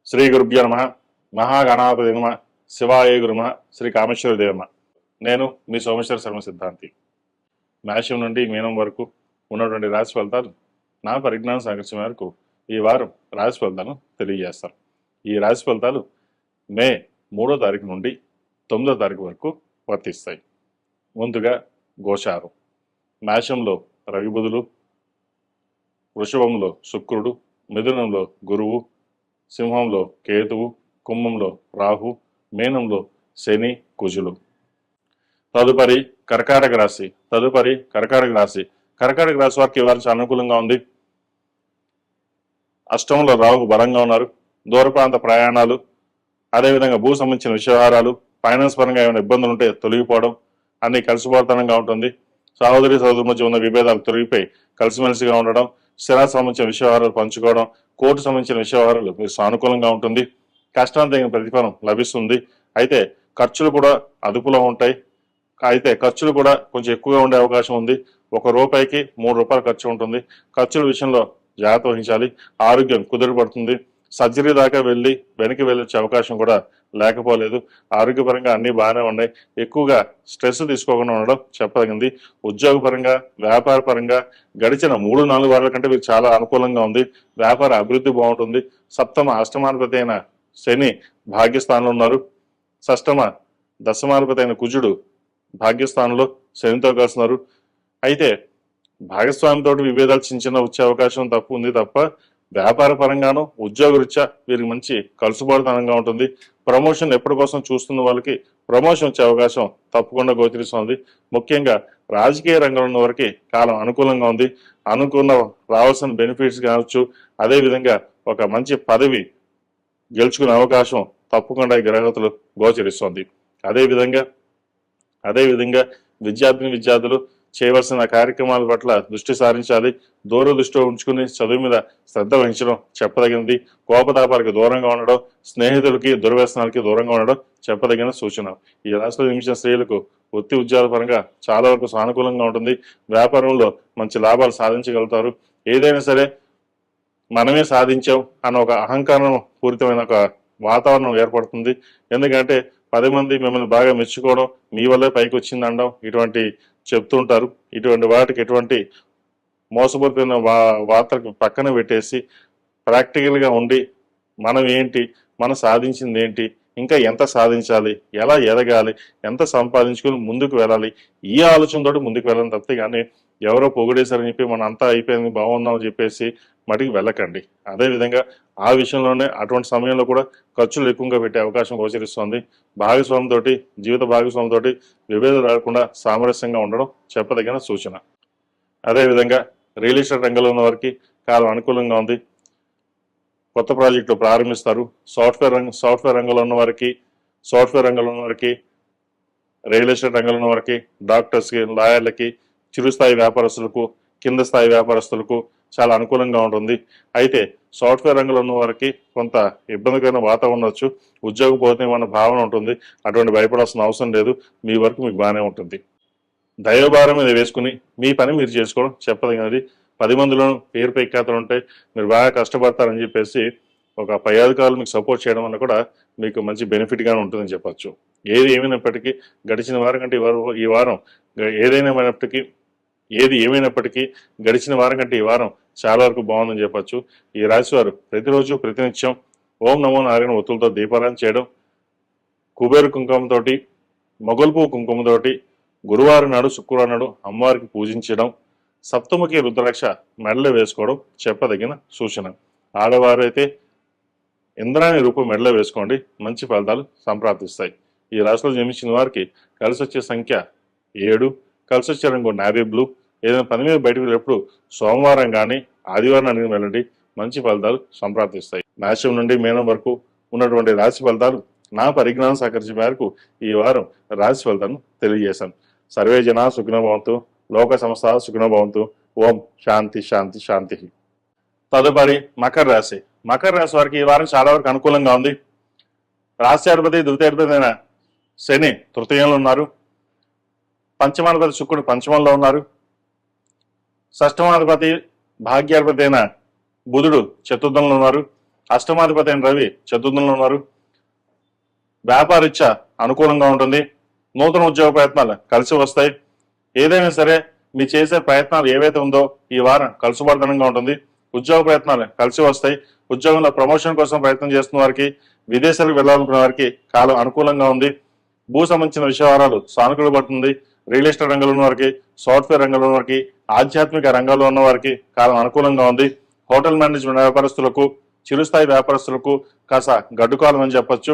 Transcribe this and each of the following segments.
శ్రీ గురుభ్యో నమః. మహాగణాధిపతయే నమః. శివాయ గురు నమః. శ్రీ కామేశ్వర దేవ నమః. నేను మీ సోమేశ్వర శర్మ సిద్ధాంతి. మేషం నుండి మీనం వరకు ఉన్నటువంటి రాశి ఫలితాలు నా పరిజ్ఞానం సహకరించిన మేరకు ఈ వారం రాశి ఫలితాలను తెలియజేస్తాను. ఈ రాశి ఫలితాలు మే 3వ తారీఖు నుండి 9వ తారీఖు వరకు వర్తిస్తాయి. ముందుగా గోచారం. మేషంలో రవి బుధులు, వృషభంలో శుక్రుడు, మిథునంలో గురువు, సింహంలో కేతువు, కుంభంలో రాహు, మీనంలో శని, కుజులు. తదుపరి కర్కాటక రాశి. కర్కాటక రాశి వారికి వారు చాలా అనుకూలంగా ఉంది. అష్టమంలో రాహు బలంగా ఉన్నారు. దూర ప్రాంత ప్రయాణాలు, అదేవిధంగా భూ సంబంధించిన వ్యవహారాలు, ఫైనాన్స్ పరంగా ఏమైనా ఇబ్బందులు ఉంటే తొలగిపోవడం, అన్ని కలిసిపోతనంగా ఉంటుంది. సహోదరు మధ్య ఉన్న విభేదాలు తొలగిపోయి కలిసిమెలిసిగా ఉండడం, స్థిరాస్తి సంబంధించిన వ్యవహారాలు పంచుకోవడం, కోర్టు సంబంధించిన వ్యవహారాలు మీకు సానుకూలంగా ఉంటుంది. కష్టానికి తగిన ప్రతిఫలం లభిస్తుంది. అయితే ఖర్చులు కూడా అదుపులో ఉంటాయి. అయితే ఖర్చులు కూడా కొంచెం ఎక్కువగా ఉండే అవకాశం ఉంది. ₹1కి ₹3 ఖర్చు ఉంటుంది. ఖర్చుల విషయంలో జాగ్రత్త వహించాలి. ఆరోగ్యం కుదురుపడుతుంది. సర్జరీ దాకా వెనక్కి వెళ్ళొచ్చే అవకాశం కూడా లేకపోలేదు. ఆరోగ్యపరంగా అన్ని బాగానే ఉన్నాయి. ఎక్కువగా స్ట్రెస్ తీసుకోకుండా ఉండడం చెప్పదగింది. ఉద్యోగపరంగా, వ్యాపార పరంగా గడిచిన 3-4 వారాల కంటే మీకు చాలా అనుకూలంగా ఉంది. వ్యాపార అభివృద్ధి బాగుంటుంది. అష్టమాధిపతి అయిన శని భాగ్యస్థానంలో ఉన్నారు. షష్టమ దశమాధిపతి అయిన కుజుడు భాగ్యస్థానంలో శనితో కలుస్తున్నారు. అయితే భాగస్వామితో విభేదాలు చిన్న వచ్చే అవకాశం ఉంది తప్ప వ్యాపార పరంగాను, ఉద్యోగరీత్యా వీరికి మంచి కలుసుబాటుతనంగా ఉంటుంది. ప్రమోషన్ ఎప్పటి కోసం చూస్తున్న వాళ్ళకి ప్రమోషన్ వచ్చే అవకాశం తప్పకుండా గోచరిస్తుంది. ముఖ్యంగా రాజకీయ రంగంలో ఉన్న వారికి కాలం అనుకూలంగా ఉంది. అనుకున్న రావాల్సిన బెనిఫిట్స్ కావచ్చు, అదేవిధంగా ఒక మంచి పదవి గెలుచుకునే అవకాశం తప్పకుండా ఈ గ్రహతులు గోచరిస్తుంది. అదేవిధంగా విద్యార్థులు చేయవలసిన కార్యక్రమాల పట్ల దృష్టి సారించాలి. దూరదృష్టిలో ఉంచుకుని చదువు మీద శ్రద్ధ వహించడం చెప్పదగినది. కోపతాపాలకు దూరంగా ఉండడం, స్నేహితులకి దుర్వ్యసనాలకి దూరంగా ఉండడం చెప్పదగిన సూచన. ఈ రాశిలో జన్మించిన స్త్రీలకు వృత్తి ఉద్యోగాల పరంగా చాలా వరకు సానుకూలంగా ఉంటుంది. వ్యాపారంలో మంచి లాభాలు సాధించగలుగుతారు. ఏదైనా సరే మనమే సాధించాం అన్న ఒక అహంకారం పూరితమైన ఒక వాతావరణం ఏర్పడుతుంది. ఎందుకంటే 10 మంది మిమ్మల్ని బాగా మెచ్చుకోవడం, మీ వల్లే పైకి వచ్చింది అనడం, ఇటువంటి చెప్తుంటారు. ఇటువంటి వాటికి ఎటువంటి మోసపూరితమైన వార్తలకు పక్కన పెట్టేసి ప్రాక్టికల్గా ఉండి మనం సాధించింది ఏంటి, ఇంకా ఎంత సాధించాలి, ఎలా ఎదగాలి, ఎంత సంపాదించుకుని ముందుకు వెళ్ళాలి, ఈ ఆలోచనతో ముందుకు వెళ్ళాలని తప్పితే కానీ ఎవరో పొగిడేశారని చెప్పి మనం అంతా అయిపోయింది బాగున్నామని చెప్పేసి మటుకు వెళ్ళకండి. అదేవిధంగా ఆ విషయంలోనే అటువంటి సమయంలో కూడా ఖర్చులు ఎక్కువగా పెట్టే అవకాశం గోచరిస్తుంది. జీవిత భాగస్వామితో విభేదాలు రాకుండా సామరస్యంగా ఉండడం చెప్పదగిన సూచన. అదేవిధంగా రియల్ ఎస్టేట్ రంగంలో ఉన్న వారికి కాలం అనుకూలంగా ఉంది. కొత్త ప్రాజెక్టులు ప్రారంభిస్తారు. సాఫ్ట్వేర్ రంగంలో ఉన్న వారికి, రియల్ ఎస్టేట్ రంగంలో ఉన్న వారికి, డాక్టర్స్కి, లాయర్లకి, చిరుస్థాయి వ్యాపారస్తులకు, కింద స్థాయి వ్యాపారస్తులకు చాలా అనుకూలంగా ఉంటుంది. అయితే సాఫ్ట్వేర్ రంగంలో ఉన్న వారికి కొంత ఇబ్బందికరమైన వాతావరణం ఉండొచ్చు. ఉద్యోగం పోతుందేమన్న భావన ఉంటుంది. అటువంటి భయపడాల్సిన అవసరం లేదు. మీ వరకు మీకు బాగానే ఉంటుంది. దైవభారం మీద వేసుకుని మీ పని మీరు చేసుకోవడం చెప్పదగినది. 10 మందిలోనూ పేరు పెక్కేతలు ఉంటాయి. మీరు బాగా కష్టపడతారని చెప్పేసి ఒక పై అధికారులు మీకు సపోర్ట్ చేయడం వల్ల కూడా మీకు మంచి బెనిఫిట్గానే ఉంటుందని చెప్పచ్చు. ఏది ఏమైనప్పటికీ గడిచిన వారం కంటే ఈ వారం గడిచిన వారం కంటే ఈ వారం చాలా వరకు బాగుందని చెప్పచ్చు. ఈ రాశి వారు ప్రతినిత్యం ఓం నమో నారాయణ ఒత్తులతో దీపారాయణ చేయడం, కుబేరు కుంకుమతోటి, మొగల్పూ కుంకుమతోటి గురువారం నాడు, శుక్రవారం నాడు అమ్మవారికి పూజించడం, సప్తముఖి రుద్రాక్ష మెడలో వేసుకోవడం చెప్పదగిన సూచన. ఆడవారు అయితే ఇంద్రాణి రూపం మెడలో వేసుకోండి, మంచి ఫలితాలు సంప్రాప్తిస్తాయి. ఈ రాశిలో జన్మించిన వారికి కలిసి వచ్చే సంఖ్య 7, కలిసి వచ్చే రంగు నేవీ బ్లూ. ఏదైనా పని మీద బయటకు వెళ్ళినప్పుడు సోమవారం కానీ ఆదివారం అడిగిన వెళ్ళండి, మంచి ఫలితాలు సంప్రాప్తిస్తాయి. మేషం నుండి మీనం వరకు ఉన్నటువంటి రాశి ఫలితాలు నా పరిజ్ఞానం సహకరించిన మేరకు ఈ వారం రాశి ఫలితాలను తెలియజేశాను. సర్వే జనా సుఖినో భవంతు, లోక సమస్త సుఖినో భవంతు. ఓం శాంతి శాంతి శాంతి. తదుపరి మకర రాశి వారికి ఈ వారం చాలా వరకు అనుకూలంగా ఉంది. రాశ్యాధిపతి ద్వితీయాధిపతి అయిన శని తృతీయంలో ఉన్నారు. పంచమాధిపతి శుక్రుడు పంచమంలో ఉన్నారు. షష్టమాధిపతి భాగ్యాధిపతి అయిన బుధుడు చతుర్థంలో ఉన్నారు. అష్టమాధిపతి అయిన రవి చతుర్థంలో ఉన్నారు. వ్యాపారీత్యా అనుకూలంగా ఉంటుంది. నూతన ఉద్యోగ ప్రయత్నాలు కలిసి వస్తాయి. ఏదైనా సరే మీ చేసే ప్రయత్నాలు ఏవైతే ఉందో ఈ వారం కలుసుబడతనంగా ఉంటుంది. ఉద్యోగ ప్రయత్నాలు కలిసి వస్తాయి. ఉద్యోగంలో ప్రమోషన్ కోసం ప్రయత్నం చేస్తున్న వారికి, విదేశాలకు వెళ్ళాలనుకున్న వారికి కాలం అనుకూలంగా ఉంది. భూ సంబంధించిన విషయాలు సానుకూల పడుతుంది. రియల్ ఎస్టేట్ రంగంలో ఉన్న వారికి, సాఫ్ట్వేర్ రంగంలో ఉన్న వారికి, ఆధ్యాత్మిక రంగంలో ఉన్న వారికి కాలం అనుకూలంగా ఉంది. హోటల్ మేనేజ్మెంట్ వ్యాపారస్తులకు, చిరుస్థాయి వ్యాపారస్తులకు కాస్త గడ్డుకాలం అని చెప్పొచ్చు.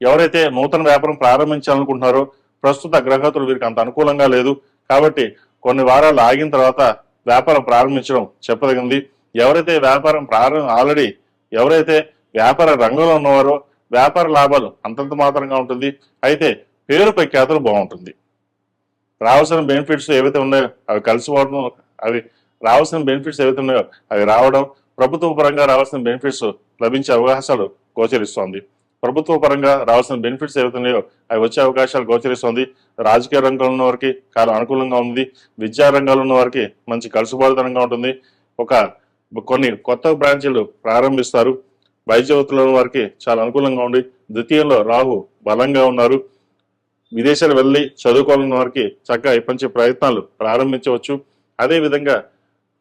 ఎవరైతే నూతన వ్యాపారం ప్రారంభించాలనుకుంటున్నారో ప్రస్తుత గ్రహతులు వీరికి అంత అనుకూలంగా లేదు. కాబట్టి కొన్ని వారాలు ఆగిన తర్వాత వ్యాపారం ప్రారంభించడం చెప్పదగింది. ఎవరైతే వ్యాపారం ఆల్రెడీ ఎవరైతే వ్యాపార రంగంలో ఉన్నవారో వ్యాపార లాభాలు అంతంత మాత్రంగా ఉంటుంది. అయితే పేరు ప్రఖ్యాతులు బాగుంటుంది. రావాల్సిన బెనిఫిట్స్ ఏవైతే ఉన్నాయో అవి కలిసిపోవడం, అవి రావాల్సిన బెనిఫిట్స్ ఏవైతే ఉన్నాయో అవి రావడం, ప్రభుత్వ పరంగా రావాల్సిన బెనిఫిట్స్ లభించే అవకాశాలు గోచరిస్తోంది. ప్రభుత్వ పరంగా రావాల్సిన బెనిఫిట్స్ ఏవైతే ఉన్నాయో అవి వచ్చే అవకాశాలు గోచరిస్తోంది. రాజకీయ రంగంలో ఉన్న వారికి చాలా అనుకూలంగా ఉంది. విద్యా రంగంలో ఉన్న వారికి మంచి కలుసుబాటుతనంగా ఉంటుంది. కొన్ని కొత్త బ్రాంచీలు ప్రారంభిస్తారు. వైద్య వృత్తిలో ఉన్న వారికి చాలా అనుకూలంగా ఉంది. ద్వితీయంలో రాహు బలంగా ఉన్నారు. విదేశాలు వెళ్ళి చదువుకోవాలన్న వారికి చక్కగా ఇప్పటి ప్రయత్నాలు ప్రారంభించవచ్చు. అదేవిధంగా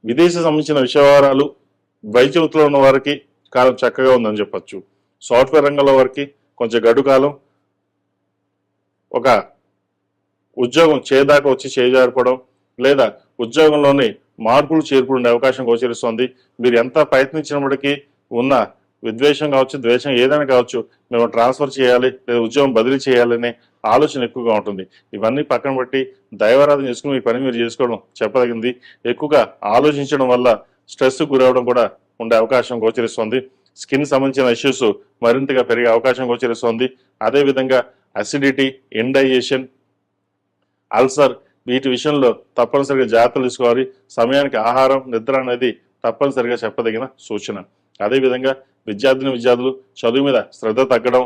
విదేశ సంబంధించిన విషయాలు వైద్య వృత్తిలో ఉన్న వారికి కాలం చక్కగా ఉందని చెప్పచ్చు. సాఫ్ట్వేర్ రంగంలో వారికి కొంచెం గడువు కాలం, ఒక ఉద్యోగం చేదాకా వచ్చి చేజారిపోవడం లేదా ఉద్యోగంలోని మార్పులు చేర్పులు ఉండే అవకాశం గోచరిస్తోంది. మీరు ఎంత ప్రయత్నించినప్పటికీ ఉన్న విద్వేషం కావచ్చు, ద్వేషం ఏదైనా కావచ్చు, మేము ట్రాన్స్ఫర్ చేయాలి లేదా ఉద్యోగం బదిలీ చేయాలనే ఆలోచన ఎక్కువగా ఉంటుంది. ఇవన్నీ పక్కన పెట్టి దైవారాధన చేసుకుని మీ పని మీరు చేసుకోవడం చెప్పదగింది. ఎక్కువగా ఆలోచించడం వల్ల స్ట్రెస్ గురవడం కూడా ఉండే అవకాశం గోచరిస్తోంది. స్కిన్ సంబంధించిన ఇష్యూస్ మరింతగా పెరిగే అవకాశం గోచరిస్తోంది. అదేవిధంగా అసిడిటీ, ఇండైజెషన్, అల్సర్ వీటి విషయంలో తప్పనిసరిగా జాగ్రత్తలు తీసుకోవాలి. సమయానికి ఆహారం, నిద్ర అనేది తప్పనిసరిగా చెప్పదగిన సూచన. అదేవిధంగా విద్యార్థులు చదువు మీద శ్రద్ధ తగ్గడం,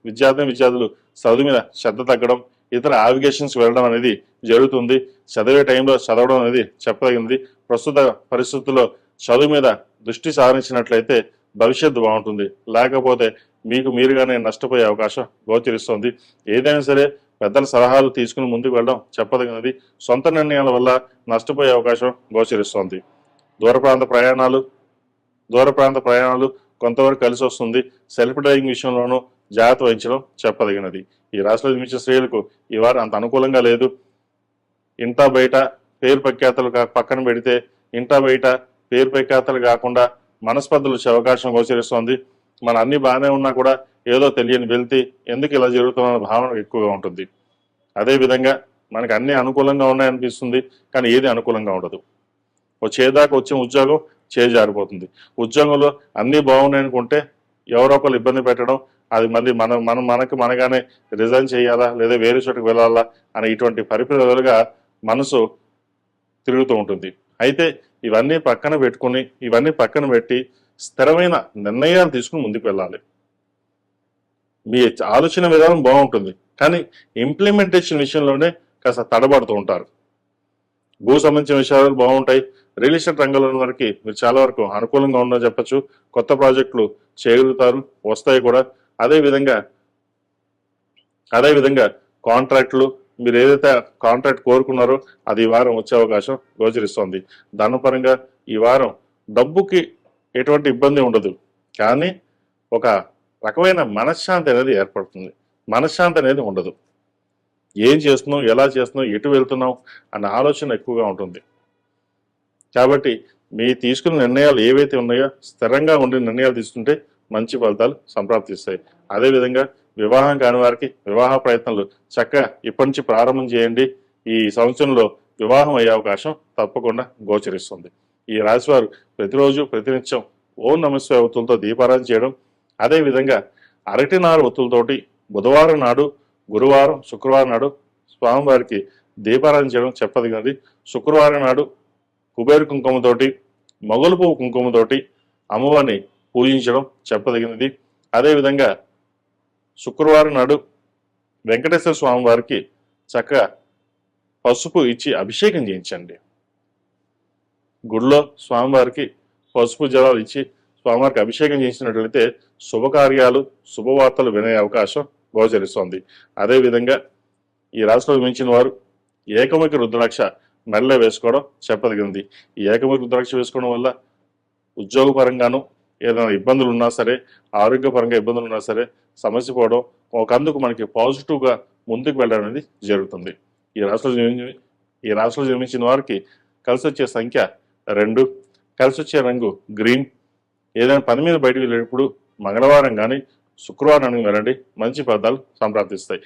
విద్యార్థులు చదువు మీద శ్రద్ధ తగ్గడం, ఇతర ఆవిగేషన్స్ వెళ్ళడం అనేది జరుగుతుంది. చదివే టైంలో చదవడం అనేది చెప్పదగింది. ప్రస్తుత పరిస్థితుల్లో చదువు మీద దృష్టి సారించినట్లయితే భవిష్యత్తు బాగుంటుంది. లేకపోతే మీకు మీరుగానే నష్టపోయే అవకాశం గోచరిస్తుంది. ఏదైనా సరే పెద్దల సలహాలు తీసుకుని ముందుకు వెళ్ళడం చెప్పదగినది. సొంత నిర్ణయాల వల్ల నష్టపోయే అవకాశం గోచరిస్తోంది. దూర ప్రాంత ప్రయాణాలు కొంతవరకు కలిసి వస్తుంది. సెల్ఫ్ డ్రైవింగ్ విషయంలోనూ జాగ్రత్త వహించడం చెప్పదగినది. ఈ రాశిలో జన్మించిన స్త్రీలకు ఈ వారం అంత అనుకూలంగా లేదు. ఇంటా బయట పేరు ప్రఖ్యాతలు పక్కన పెడితే ఇంటా బయట పేరు ప్రఖ్యాతలు కాకుండా మనస్పర్ధలు వచ్చే అవకాశం గోచరిస్తోంది. మన అన్ని బాగానే ఉన్నా కూడా ఏదో తెలియని వెళ్తే ఎందుకు ఇలా జరుగుతున్న భావన ఎక్కువగా ఉంటుంది. అదేవిధంగా మనకి అన్ని అనుకూలంగా ఉన్నాయనిపిస్తుంది, కానీ ఏది అనుకూలంగా ఉండదు. చేదాకా వచ్చిన ఉద్యోగం చేజారిపోతుంది. ఉద్యోగంలో అన్నీ బాగున్నాయనుకుంటే ఎవరో ఒకరు ఇబ్బంది పెట్టడం, అది మళ్ళీ మనగానే రిజైన్ చేయాలా లేదా వేరే చోటుకు వెళ్ళాలా అని ఇటువంటి పరిస్థితులుగా మనసు తిరుగుతూ ఉంటుంది. అయితే ఇవన్నీ పక్కన పెట్టి స్థిరమైన నిర్ణయాలు తీసుకుని ముందుకు వెళ్ళాలి. మీ ఆలోచన విధానం బాగుంటుంది, కానీ ఇంప్లిమెంటేషన్ విషయంలోనే కాస్త తడబడుతూ ఉంటారు. భూ సంబంధించిన విషయాలు బాగుంటాయి. రియల్ ఎస్టేట్ రంగంలో వరకు మీరు చాలా వరకు అనుకూలంగా ఉందని చెప్పచ్చు. కొత్త ప్రాజెక్టులు చేయగలుగుతారు, వస్తాయి కూడా. అదేవిధంగా కాంట్రాక్టులు, మీరు ఏదైతే కాంట్రాక్ట్ కోరుకున్నారో అది ఈ వారం వచ్చే అవకాశం గోచరిస్తోంది. ధనపరంగా ఈ వారం డబ్బుకి ఎటువంటి ఇబ్బంది ఉండదు, కానీ ఒక రకమైన మనశ్శాంతి అనేది ఏర్పడుతుంది. మనశ్శాంతి అనేది ఉండదు. ఏం చేస్తున్నాం, ఎలా చేస్తున్నాం, ఎటు వెళ్తున్నాం అన్న ఆలోచన ఎక్కువగా ఉంటుంది. కాబట్టి మీ తీసుకున్న నిర్ణయాలు ఏవైతే ఉన్నాయో స్థిరంగా ఉండే నిర్ణయాలు తీసుకుంటే మంచి ఫలితాలు సంప్రాప్తిస్తాయి. అదేవిధంగా వివాహం కాని వారికి వివాహ ప్రయత్నాలు చక్కగా ఇప్పటి నుంచి ప్రారంభం చేయండి. ఈ సంవత్సరంలో వివాహం అయ్యే అవకాశం తప్పకుండా గోచరిస్తుంది. ఈ రాశివారు ప్రతిరోజు ప్రతినిత్యం ఓం నమఃశివాయ ఒత్తులతో దీపారాధన చేయడం, అదేవిధంగా అరటినారు ఒత్తులతోటి బుధవారం నాడు, గురువారం, శుక్రవారం నాడు స్వామివారికి దీపారాధన చేయడం చెప్పదగినది. శుక్రవారం నాడు కుబేరు కుంకుమతోటి, మొగలు పువ్వు కుంకుమతోటి అమ్మవారిని పూజించడం చెప్పదగినది. అదేవిధంగా శుక్రవారం నాడు వెంకటేశ్వర స్వామి వారికి చక్కగా పసుపు ఇచ్చి అభిషేకం చేయించండి. గుడిలో స్వామివారికి పసుపు జలాలు ఇచ్చి స్వామివారికి అభిషేకం చేసినట్లయితే శుభకార్యాలు శుభవార్తలు వినే అవకాశం గోచరిస్తోంది. అదేవిధంగా ఈ రాశిలో జన్మించిన వారు ఏకముఖి రుద్రాక్ష మెడలో వేసుకోవడం చెప్పదగింది. ఈ ఏకముఖి రుద్రాక్ష వేసుకోవడం వల్ల ఉద్యోగపరంగాను ఏదైనా ఇబ్బందులు ఉన్నా సరే, ఆరోగ్యపరంగా ఇబ్బందులు ఉన్నా సరే సమస్య పోవడం, ఒకందుకు మనకి పాజిటివ్గా ముందుకు వెళ్ళడం అనేది జరుగుతుంది. ఈ రాశిలో జన్మించిన వారికి కలిసి వచ్చే సంఖ్య 2, కలిసి వచ్చే రంగు గ్రీన్. ఏదైనా పని మీద బయటకు వెళ్ళేటప్పుడు మంగళవారం కానీ శుక్రవారం వెళ్ళండి, మంచి ఫలితాలు సంప్రాప్తిస్తాయి.